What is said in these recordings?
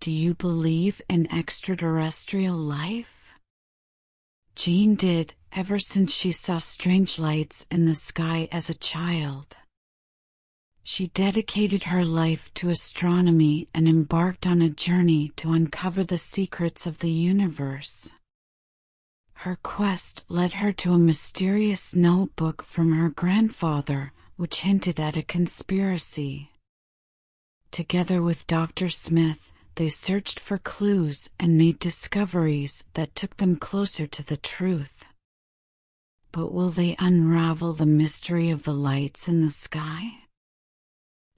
Do you believe in extraterrestrial life? Jean did, ever since she saw strange lights in the sky as a child. She dedicated her life to astronomy and embarked on a journey to uncover the secrets of the universe. Her quest led her to a mysterious notebook from her grandfather, which hinted at a conspiracy. Together with Dr. Smith, they searched for clues and made discoveries that took them closer to the truth. But will they unravel the mystery of the lights in the sky?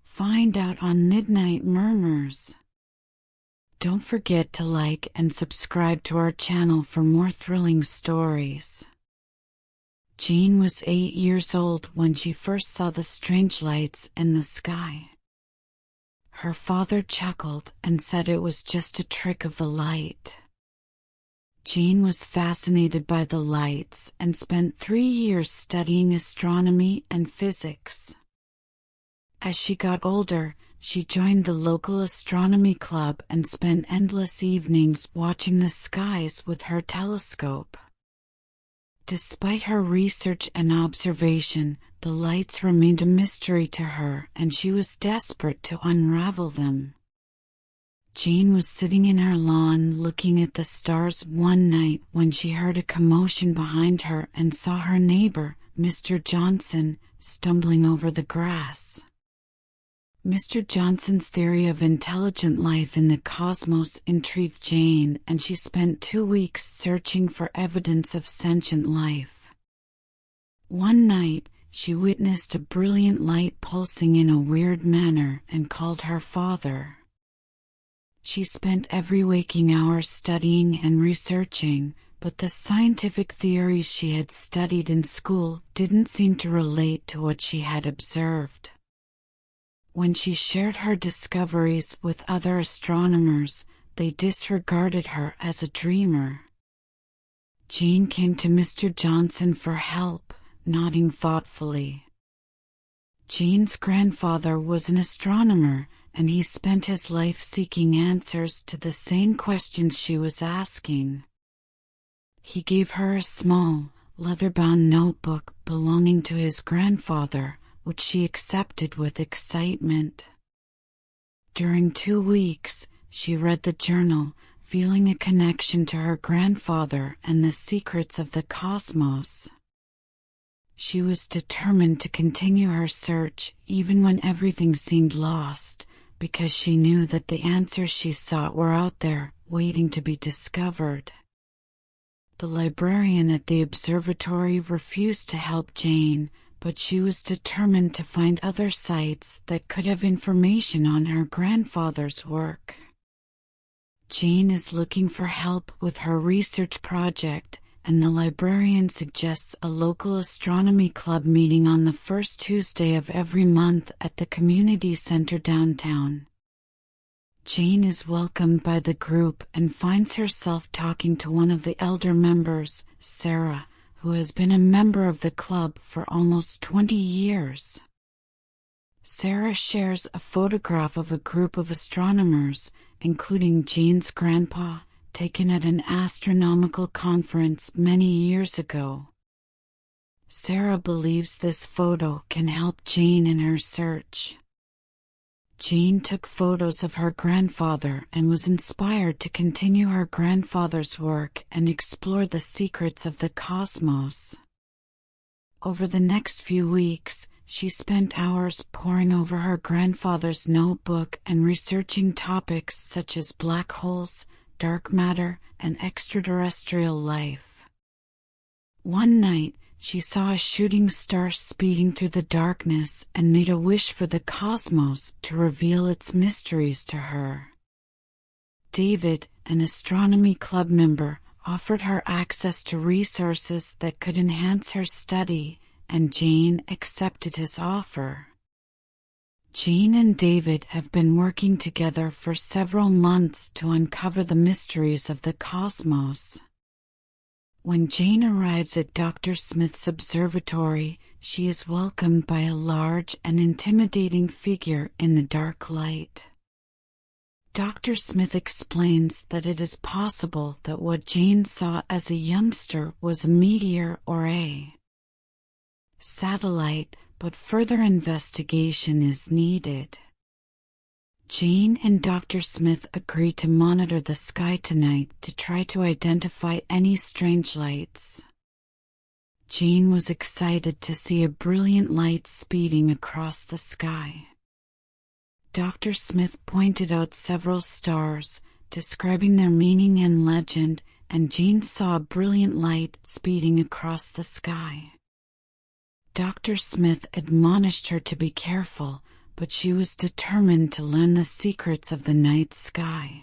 Find out on Midnight Murmurs. Don't forget to like and subscribe to our channel for more thrilling stories. Jean was 8 years old when she first saw the strange lights in the sky. Her father chuckled and said it was just a trick of the light. Jean was fascinated by the lights and spent 3 years studying astronomy and physics. As she got older, she joined the local astronomy club and spent endless evenings watching the skies with her telescope. Despite her research and observation, the lights remained a mystery to her, and she was desperate to unravel them. Jean was sitting in her lawn looking at the stars one night when she heard a commotion behind her and saw her neighbor, Mr. Johnson, stumbling over the grass. Mr. Johnson's theory of intelligent life in the cosmos intrigued Jane, and she spent 2 weeks searching for evidence of sentient life. One night, she witnessed a brilliant light pulsing in a weird manner and called her father. She spent every waking hour studying and researching, but the scientific theories she had studied in school didn't seem to relate to what she had observed. When she shared her discoveries with other astronomers, they disregarded her as a dreamer. Jean came to Mr. Johnson for help, nodding thoughtfully. Jean's grandfather was an astronomer, and he spent his life seeking answers to the same questions she was asking. He gave her a small, leather-bound notebook belonging to his grandfather, which she accepted with excitement. During 2 weeks, she read the journal, feeling a connection to her grandfather and the secrets of the cosmos. She was determined to continue her search even when everything seemed lost, because she knew that the answers she sought were out there, waiting to be discovered. The librarian at the observatory refused to help Jane, but she was determined to find other sites that could have information on her grandfather's work. Jane is looking for help with her research project, and the librarian suggests a local astronomy club meeting on the first Tuesday of every month at the community center downtown. Jane is welcomed by the group and finds herself talking to one of the elder members, Sarah, who has been a member of the club for almost 20 years. Sarah shares a photograph of a group of astronomers, including Jane's grandpa, taken at an astronomical conference many years ago. Sarah believes this photo can help Jane in her search. Jane took photos of her grandfather and was inspired to continue her grandfather's work and explore the secrets of the cosmos. Over the next few weeks, she spent hours poring over her grandfather's notebook and researching topics such as black holes, dark matter, and extraterrestrial life. One night, she saw a shooting star speeding through the darkness and made a wish for the cosmos to reveal its mysteries to her. David, an astronomy club member, offered her access to resources that could enhance her study, and Jane accepted his offer. Jane and David have been working together for several months to uncover the mysteries of the cosmos. When Jane arrives at Dr. Smith's observatory, she is welcomed by a large and intimidating figure in the dark light. Dr. Smith explains that it is possible that what Jane saw as a youngster was a meteor or a satellite, but further investigation is needed. Jane and Dr. Smith agree to monitor the sky tonight to try to identify any strange lights. Jane was excited to see a brilliant light speeding across the sky. Dr. Smith pointed out several stars, describing their meaning and legend, and Jane saw a brilliant light speeding across the sky. Dr. Smith admonished her to be careful, but she was determined to learn the secrets of the night sky.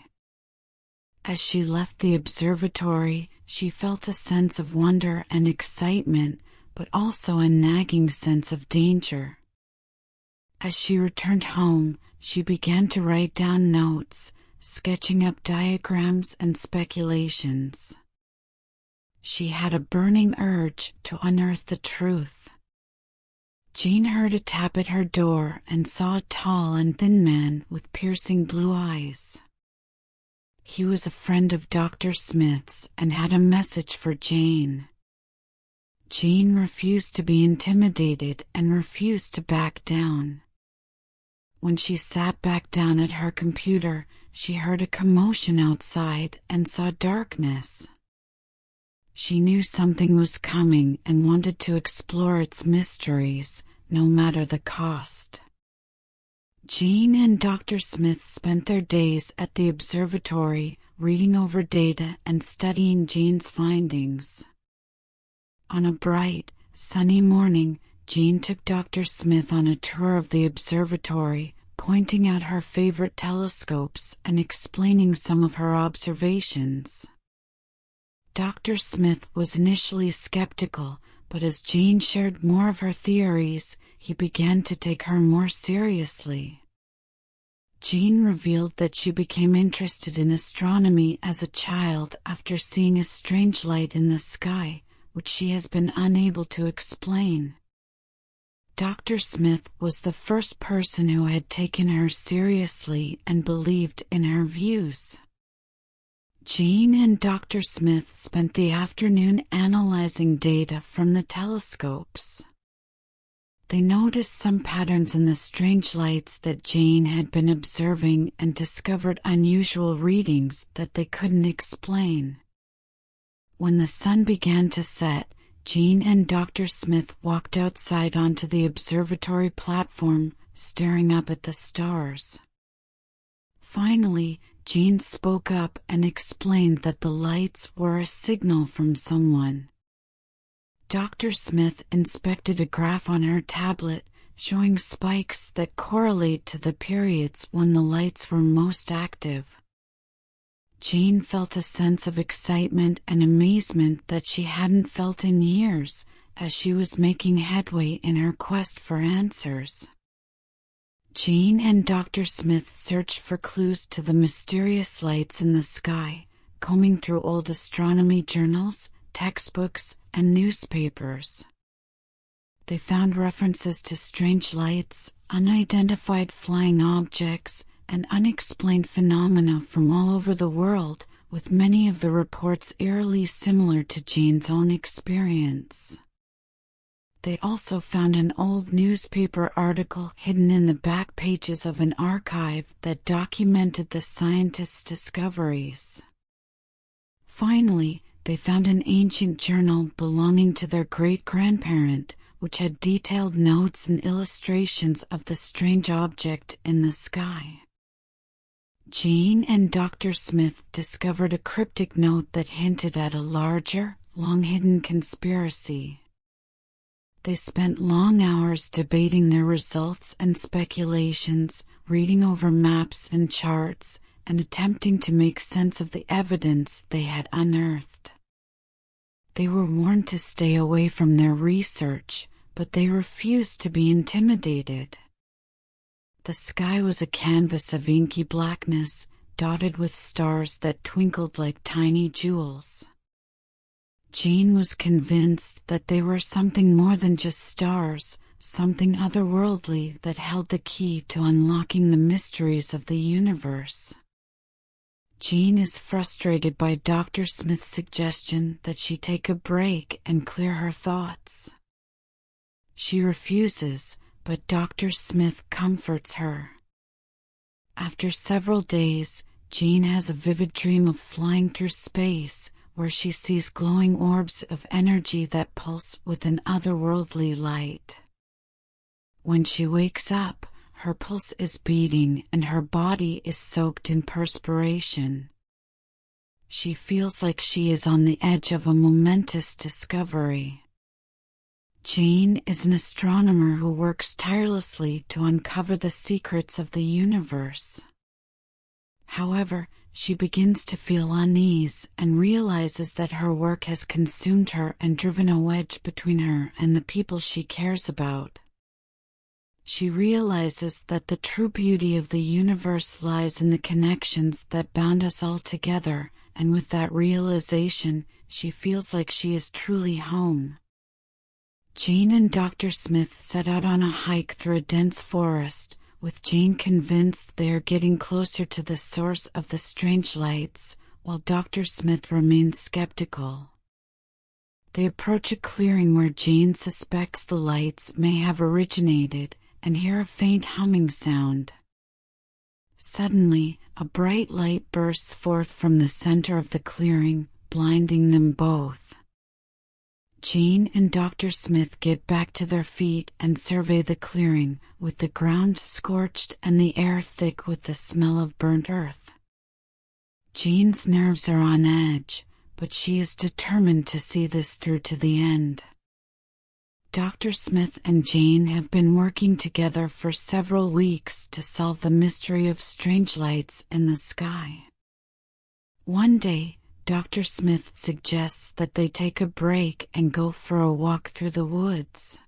As she left the observatory, she felt a sense of wonder and excitement, but also a nagging sense of danger. As she returned home, she began to write down notes, sketching up diagrams and speculations. She had a burning urge to unearth the truth. Jane heard a tap at her door and saw a tall and thin man with piercing blue eyes. He was a friend of Dr. Smith's and had a message for Jane. Jane refused to be intimidated and refused to back down. When she sat back down at her computer, she heard a commotion outside and saw darkness. She knew something was coming and wanted to explore its mysteries, no matter the cost. Jane and Dr. Smith spent their days at the observatory, reading over data and studying Jane's findings. On a bright, sunny morning, Jane took Dr. Smith on a tour of the observatory, pointing out her favorite telescopes and explaining some of her observations. Dr. Smith was initially skeptical, but as Jane shared more of her theories, he began to take her more seriously. Jane revealed that she became interested in astronomy as a child after seeing a strange light in the sky, which she has been unable to explain. Dr. Smith was the first person who had taken her seriously and believed in her views. Jane and Dr. Smith spent the afternoon analyzing data from the telescopes. They noticed some patterns in the strange lights that Jane had been observing and discovered unusual readings that they couldn't explain. When the sun began to set, Jane and Dr. Smith walked outside onto the observatory platform, staring up at the stars. Finally, Jane spoke up and explained that the lights were a signal from someone. Dr. Smith inspected a graph on her tablet, showing spikes that correlate to the periods when the lights were most active. Jane felt a sense of excitement and amazement that she hadn't felt in years, as she was making headway in her quest for answers. Jane and Dr. Smith searched for clues to the mysterious lights in the sky, combing through old astronomy journals, textbooks, and newspapers. They found references to strange lights, unidentified flying objects, and unexplained phenomena from all over the world, with many of the reports eerily similar to Jane's own experience. They also found an old newspaper article hidden in the back pages of an archive that documented the scientists' discoveries. Finally, they found an ancient journal belonging to their great-grandparent, which had detailed notes and illustrations of the strange object in the sky. Jane and Dr. Smith discovered a cryptic note that hinted at a larger, long-hidden conspiracy. They spent long hours debating their results and speculations, reading over maps and charts, and attempting to make sense of the evidence they had unearthed. They were warned to stay away from their research, but they refused to be intimidated. The sky was a canvas of inky blackness, dotted with stars that twinkled like tiny jewels. Jane was convinced that they were something more than just stars, something otherworldly that held the key to unlocking the mysteries of the universe. Jean is frustrated by Dr. Smith's suggestion that she take a break and clear her thoughts. She refuses, but Dr. Smith comforts her. After several days, Jean has a vivid dream of flying through space, where she sees glowing orbs of energy that pulse with an otherworldly light. When she wakes up, her pulse is beating and her body is soaked in perspiration. She feels like she is on the edge of a momentous discovery. Jean is an astronomer who works tirelessly to uncover the secrets of the universe. However, she begins to feel unease and realizes that her work has consumed her and driven a wedge between her and the people she cares about. She realizes that the true beauty of the universe lies in the connections that bound us all together, and with that realization, she feels like she is truly home. Jean and Dr. Smith set out on a hike through a dense forest, with Jean convinced they are getting closer to the source of the strange lights, while Dr. Smith remains skeptical. They approach a clearing where Jean suspects the lights may have originated, and hear a faint humming sound. Suddenly, a bright light bursts forth from the center of the clearing, blinding them both. Jean and Dr. Smith get back to their feet and survey the clearing, with the ground scorched and the air thick with the smell of burnt earth. Jean's nerves are on edge, but she is determined to see this through to the end. Dr. Smith and Jean have been working together for several weeks to solve the mystery of strange lights in the sky. One day, Dr. Smith suggests that they take a break and go for a walk through the woods.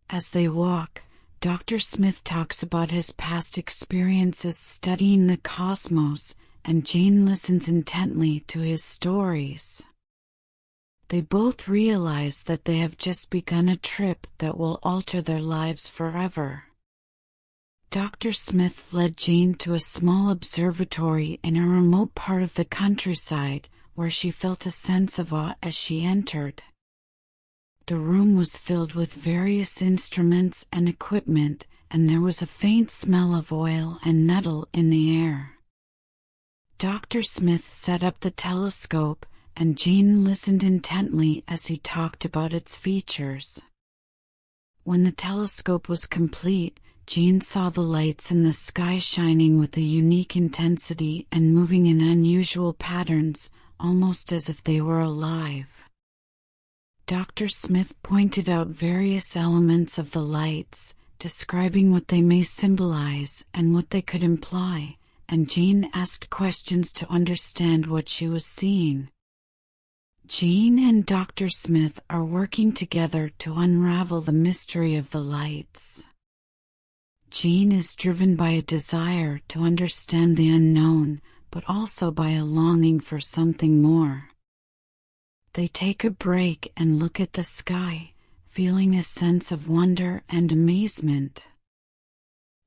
As they walk, Dr. Smith talks about his past experiences studying the cosmos, and Jean listens intently to his stories. They both realize that they have just begun a trip that will alter their lives forever. Dr. Smith led Jean to a small observatory in a remote part of the countryside, where she felt a sense of awe as she entered. The room was filled with various instruments and equipment, and there was a faint smell of oil and metal in the air. Dr. Smith set up the telescope, and Jean listened intently as he talked about its features. When the telescope was complete, Jean saw the lights in the sky shining with a unique intensity and moving in unusual patterns, almost as if they were alive. Dr. Smith pointed out various elements of the lights, describing what they may symbolize and what they could imply, and Jean asked questions to understand what she was seeing. Jean and Dr. Smith are working together to unravel the mystery of the lights. Jean is driven by a desire to understand the unknown, but also by a longing for something more. They take a break and look at the sky, feeling a sense of wonder and amazement.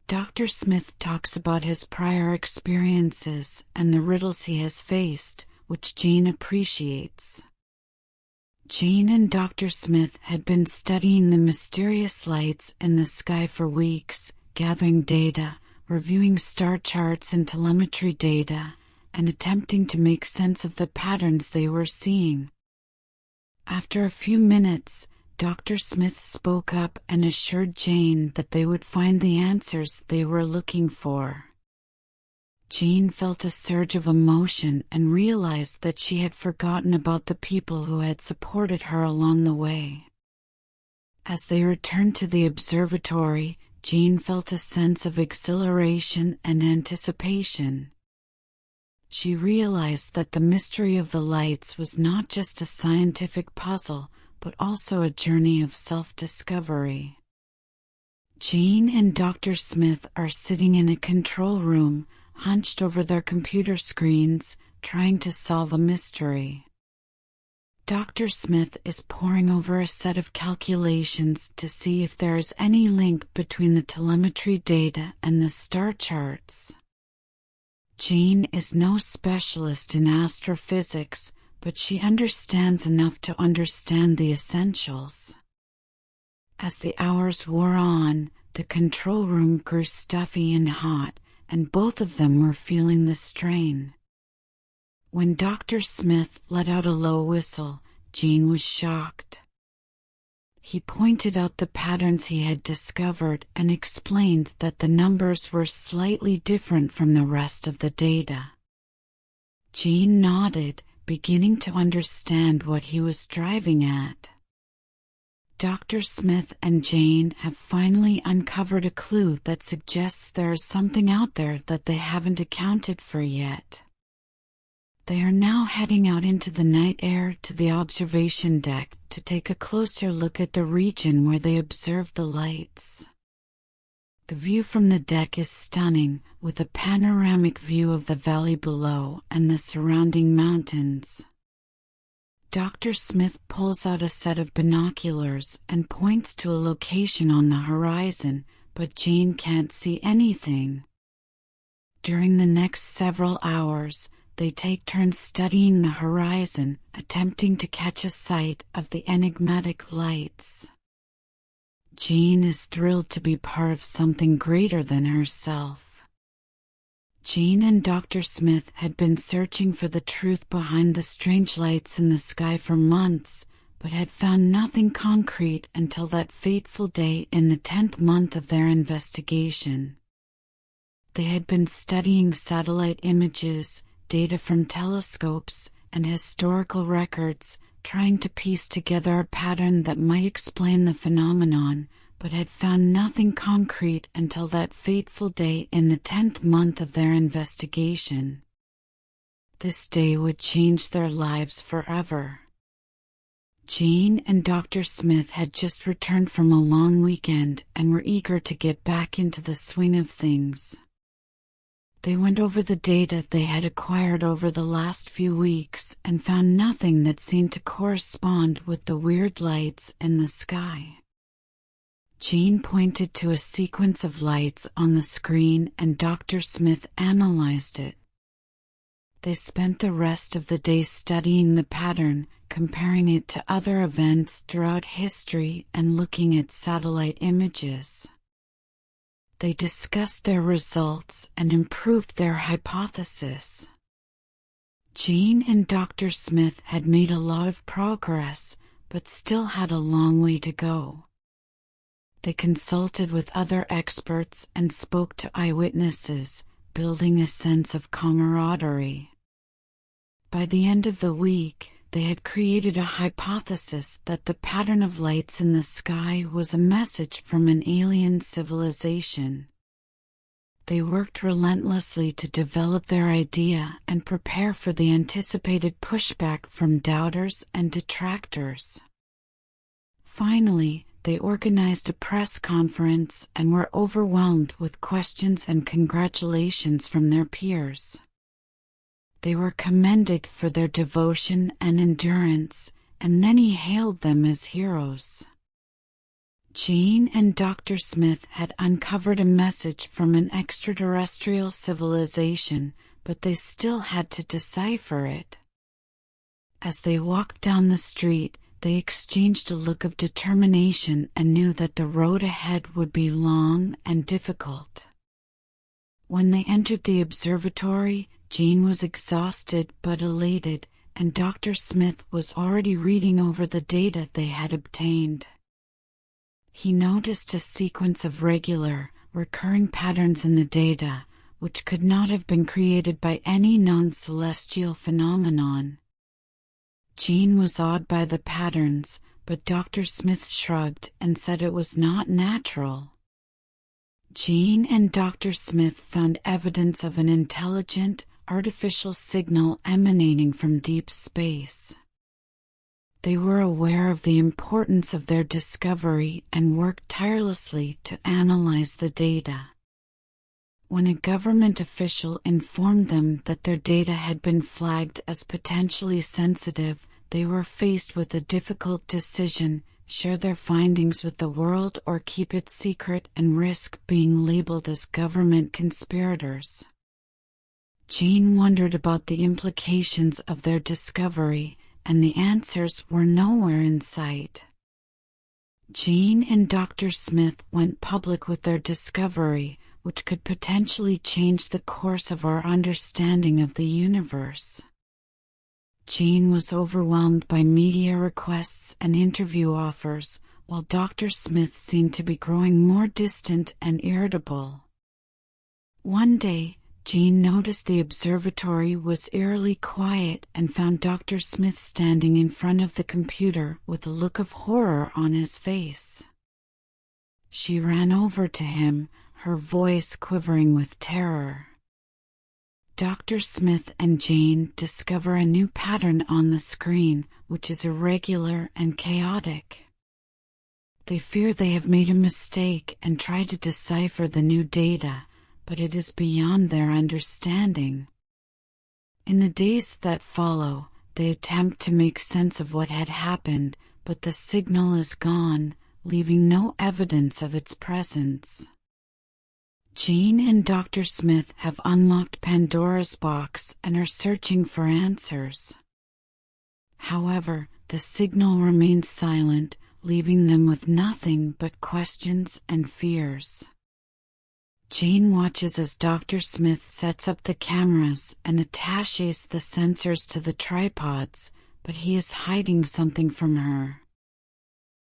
Dr. Smith talks about his prior experiences and the riddles he has faced, which Jean appreciates. Jean and Dr. Smith had been studying the mysterious lights in the sky for weeks, gathering data, reviewing star charts and telemetry data, and attempting to make sense of the patterns they were seeing. After a few minutes, Dr. Smith spoke up and assured Jean that they would find the answers they were looking for. Jean felt a surge of emotion and realized that she had forgotten about the people who had supported her along the way. As they returned to the observatory, Jean felt a sense of exhilaration and anticipation. She realized that the mystery of the lights was not just a scientific puzzle, but also a journey of self-discovery. Jean and Dr. Smith are sitting in a control room, hunched over their computer screens, trying to solve a mystery. Dr. Smith is poring over a set of calculations to see if there is any link between the telemetry data and the star charts. Jane is no specialist in astrophysics, but she understands enough to understand the essentials. As the hours wore on, the control room grew stuffy and hot, and both of them were feeling the strain. When Dr. Smith let out a low whistle, Jane was shocked. He pointed out the patterns he had discovered and explained that the numbers were slightly different from the rest of the data. Jane nodded, beginning to understand what he was driving at. Dr. Smith and Jane have finally uncovered a clue that suggests there is something out there that they haven't accounted for yet. They are now heading out into the night air to the observation deck to take a closer look at the region where they observed the lights. The view from the deck is stunning, with a panoramic view of the valley below and the surrounding mountains. Dr. Smith pulls out a set of binoculars and points to a location on the horizon, but Jane can't see anything. During the next several hours, they take turns studying the horizon, attempting to catch a sight of the enigmatic lights. Jane is thrilled to be part of something greater than herself. Jane and Dr. Smith had been searching for the truth behind the strange lights in the sky for months, but had found nothing concrete until that fateful day in the 10th month of their investigation. They had been studying satellite images, data from telescopes, and historical records, trying to piece together a pattern that might explain the phenomenon, but had found nothing concrete until that fateful day in the 10th month of their investigation. This day would change their lives forever. Jane and Dr. Smith had just returned from a long weekend and were eager to get back into the swing of things. They went over the data they had acquired over the last few weeks and found nothing that seemed to correspond with the weird lights in the sky. Jane pointed to a sequence of lights on the screen and Dr. Smith analyzed it. They spent the rest of the day studying the pattern, comparing it to other events throughout history and looking at satellite images. They discussed their results and improved their hypothesis. Jane and Dr. Smith had made a lot of progress, but still had a long way to go. They consulted with other experts and spoke to eyewitnesses, building a sense of camaraderie. By the end of the week, they had created a hypothesis that the pattern of lights in the sky was a message from an alien civilization. They worked relentlessly to develop their idea and prepare for the anticipated pushback from doubters and detractors. Finally, they organized a press conference and were overwhelmed with questions and congratulations from their peers. They were commended for their devotion and endurance, and many hailed them as heroes. Jane and Dr. Smith had uncovered a message from an extraterrestrial civilization, but they still had to decipher it. As they walked down the street, they exchanged a look of determination and knew that the road ahead would be long and difficult. When they entered the observatory, Jane was exhausted but elated, and Dr. Smith was already reading over the data they had obtained. He noticed a sequence of regular, recurring patterns in the data, which could not have been created by any known celestial phenomenon. Jane was awed by the patterns, but Dr. Smith shrugged and said it was not natural. Jane and Dr. Smith found evidence of an intelligent, artificial signal emanating from deep space. They were aware of the importance of their discovery and worked tirelessly to analyze the data. When a government official informed them that their data had been flagged as potentially sensitive, they were faced with a difficult decision: share their findings with the world or keep it secret and risk being labeled as government conspirators. Jane wondered about the implications of their discovery, and the answers were nowhere in sight. Jane and Dr. Smith went public with their discovery, which could potentially change the course of our understanding of the universe. Jane was overwhelmed by media requests and interview offers, while Dr. Smith seemed to be growing more distant and irritable. One day, Jane noticed the observatory was eerily quiet and found Dr. Smith standing in front of the computer with a look of horror on his face. She ran over to him, her voice quivering with terror. Dr. Smith and Jane discover a new pattern on the screen, which is irregular and chaotic. They fear they have made a mistake and try to decipher the new data, but it is beyond their understanding. In the days that follow, they attempt to make sense of what had happened, but the signal is gone, leaving no evidence of its presence. Jane and Dr. Smith have unlocked Pandora's box and are searching for answers. However, the signal remains silent, leaving them with nothing but questions and fears. Jane watches as Dr. Smith sets up the cameras and attaches the sensors to the tripods, but he is hiding something from her.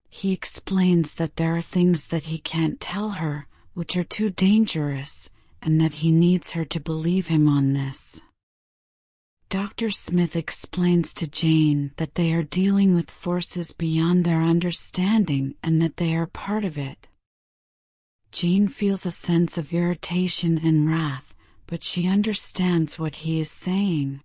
He explains that there are things that he can't tell her, which are too dangerous, and that he needs her to believe him on this. Dr. Smith explains to Jane that they are dealing with forces beyond their understanding and that they are part of it. Jane feels a sense of irritation and wrath, but she understands what he is saying.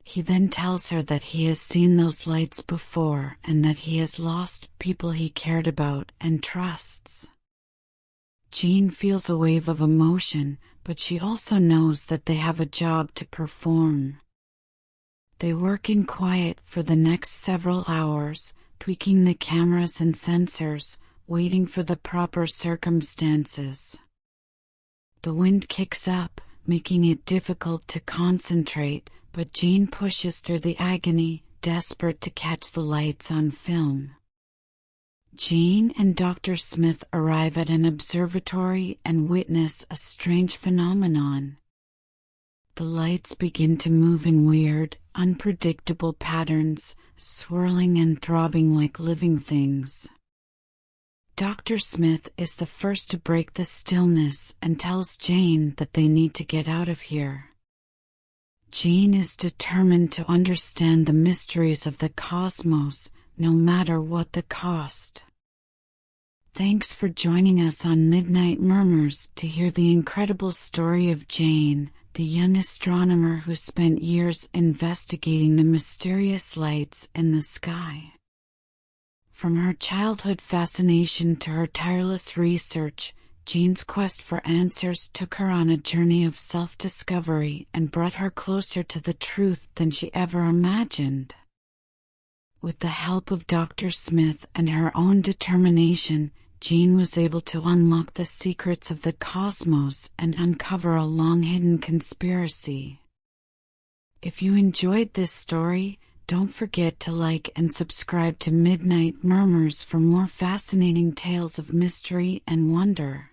He then tells her that he has seen those lights before and that he has lost people he cared about and trusts. Jane feels a wave of emotion, but she also knows that they have a job to perform. They work in quiet for the next several hours, tweaking the cameras and sensors, waiting for the proper circumstances. The wind kicks up, making it difficult to concentrate, but Jane pushes through the agony, desperate to catch the lights on film. Jane and Dr. Smith arrive at an observatory and witness a strange phenomenon. The lights begin to move in weird, unpredictable patterns, swirling and throbbing like living things. Dr. Smith is the first to break the stillness and tells Jane that they need to get out of here. Jane is determined to understand the mysteries of the cosmos, no matter what the cost. Thanks for joining us on Midnight Murmurs to hear the incredible story of Jane, the young astronomer who spent years investigating the mysterious lights in the sky. From her childhood fascination to her tireless research, Jane's quest for answers took her on a journey of self-discovery and brought her closer to the truth than she ever imagined. With the help of Dr. Smith and her own determination, Jane was able to unlock the secrets of the cosmos and uncover a long-hidden conspiracy. If you enjoyed this story, don't forget to like and subscribe to Midnight Murmurs for more fascinating tales of mystery and wonder.